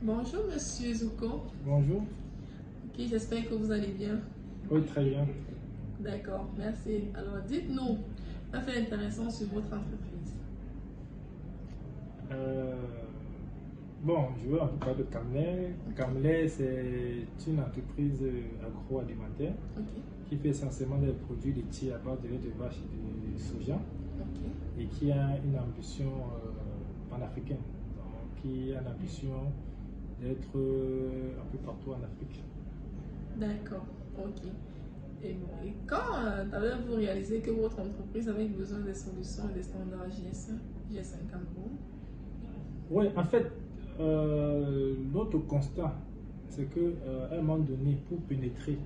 Bonjour Monsieur Zouko. Bonjour. Ok, j'espère que vous allez bien. Oui, très bien. D'accord, merci. Alors dites-nous un fait intéressant sur votre entreprise. Euh, bon, je veux en tout cas de Camlet. Camlet, c'est une entreprise agroalimentaire Ok, qui fait essentiellement des produits laitiers à base de lait de vache et de soja ok, et qui a une ambition panafricaine. Donc, qui a l'ambition d'être un peu partout en Afrique. d'accord, ok. Et quand avez-vous réalisé que votre entreprise avait besoin des solutions et des standards GS1, GS5 Cameroun? Oui, en fait, notre constat, c'est qu'à un moment donné, pour pénétrer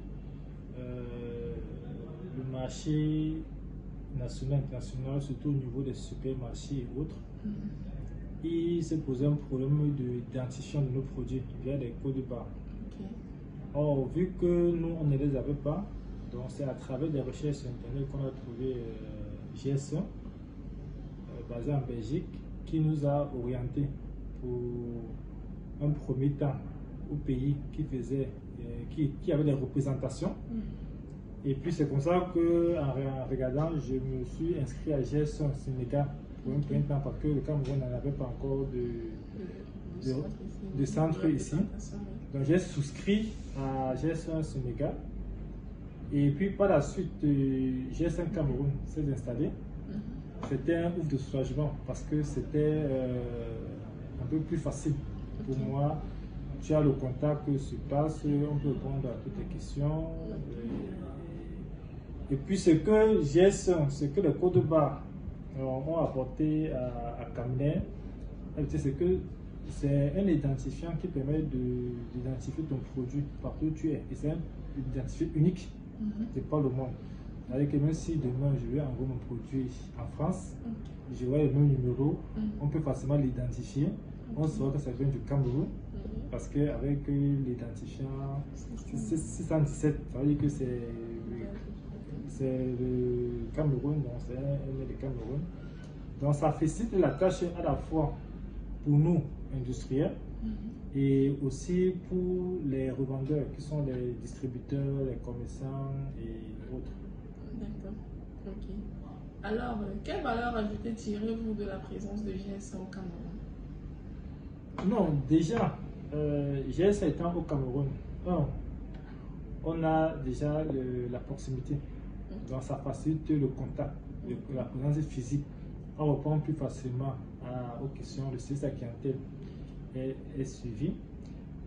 le marché national, international, surtout au niveau des supermarchés et autres, il s'est posé un problème d'identification de nos produits via des codes barres. Ok, Or, vu que nous, on ne les avait pas, donc c'est à travers des recherches sur Internet qu'on a trouvé GS1, basé en Belgique, qui nous a orientés pour un premier temps au pays qui faisait, qui avait des représentations. Et puis c'est comme ça que, en regardant, je me suis inscrit à GS1 Sénégal pour un premier temps parce que le Cameroun n'en avait pas encore de centre ici. Donc j'ai souscrit à GS1 Sénégal. Et puis par la suite, GS1 Cameroun s'est installé. C'était un ouf de soulagement parce que c'était un peu plus facile pour moi. Tu as le contact sur place, on peut répondre à toutes les questions. Et puis ce que GS1, ce que les codes barres ont apporté à Camlet, c'est que c'est un identifiant qui permet d'identifier ton produit partout où tu es. Et c'est un identifiant unique. C'est pas le monde. C'est-à-dire que même si demain je vais envoyer mon produit en France, je vois le même numéro, on peut facilement l'identifier. On saura que ça vient du Cameroun parce qu'avec l'identifiant 617, ça veut dire que c'est le Cameroun, donc c'est un de Cameroun. Donc ça facilite la tâche à la fois pour nous, industriels, et aussi pour les revendeurs qui sont les distributeurs, les commerçants et autres. d'accord, ok. Alors, quelle valeur ajoutée tirez-vous de la présence de GS1 au Cameroun? Non, déjà, GS étant au Cameroun, on a déjà la proximité. Donc ça facilite le contact, la présence physique. On répond plus facilement aux questions, le service à clientèle est suivi.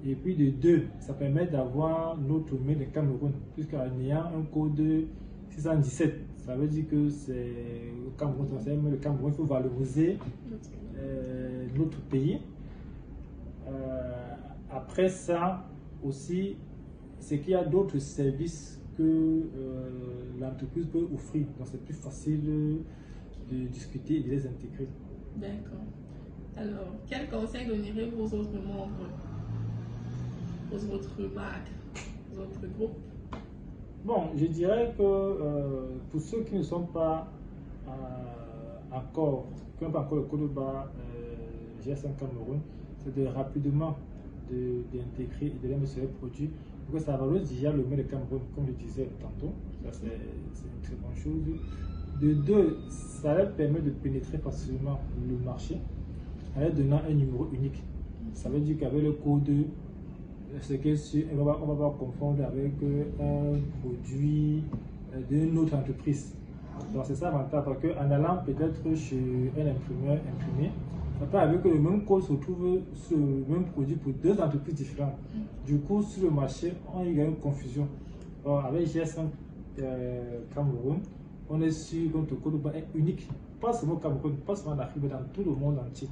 Et puis de deux, ça permet d'avoir notre mail de Cameroun, puisqu'en ayant un code 617, ça veut dire que c'est au Cameroun, le Cameroun, il faut valoriser notre pays. Après ça aussi, c'est qu'il y a d'autres services que l'entreprise peut offrir. Donc c'est plus facile de discuter et de les intégrer. D'accord. Alors, quel conseil donnerez-vous aux autres membres, aux autres marques, aux autres groupes? Bon, je dirais que pour ceux qui ne sont pas encore, qui n'ont pas encore le code barre GS1 Cameroun, c'est de rapidement d'intégrer et de les mettre sur les produits. Parce que ça valorise déjà le mail de Cameroun, comme je disais tantôt. Ça, c'est une très bonne chose. De deux, ça leur permet de pénétrer facilement le marché en leur donnant un numéro unique. Ça veut dire qu'avec le code, c'est que on va pas confondre avec un produit d'une autre entreprise. Donc c'est ça l'avantage, parce qu'en allant peut-être chez un imprimeur imprimé, ça peut arriver que le même code se trouve sur le même produit pour deux entreprises différentes. Du coup, sur le marché, il y a une confusion. Alors, avec GS1 Cameroun, on est sûr que notre code est unique, pas seulement au Cameroun, pas seulement en Afrique, mais dans tout le monde entier.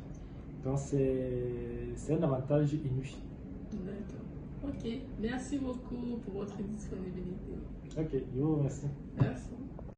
Donc c'est un avantage inouï. D'accord. Ok. Merci beaucoup pour votre disponibilité. Ok, je vous remercie. Merci.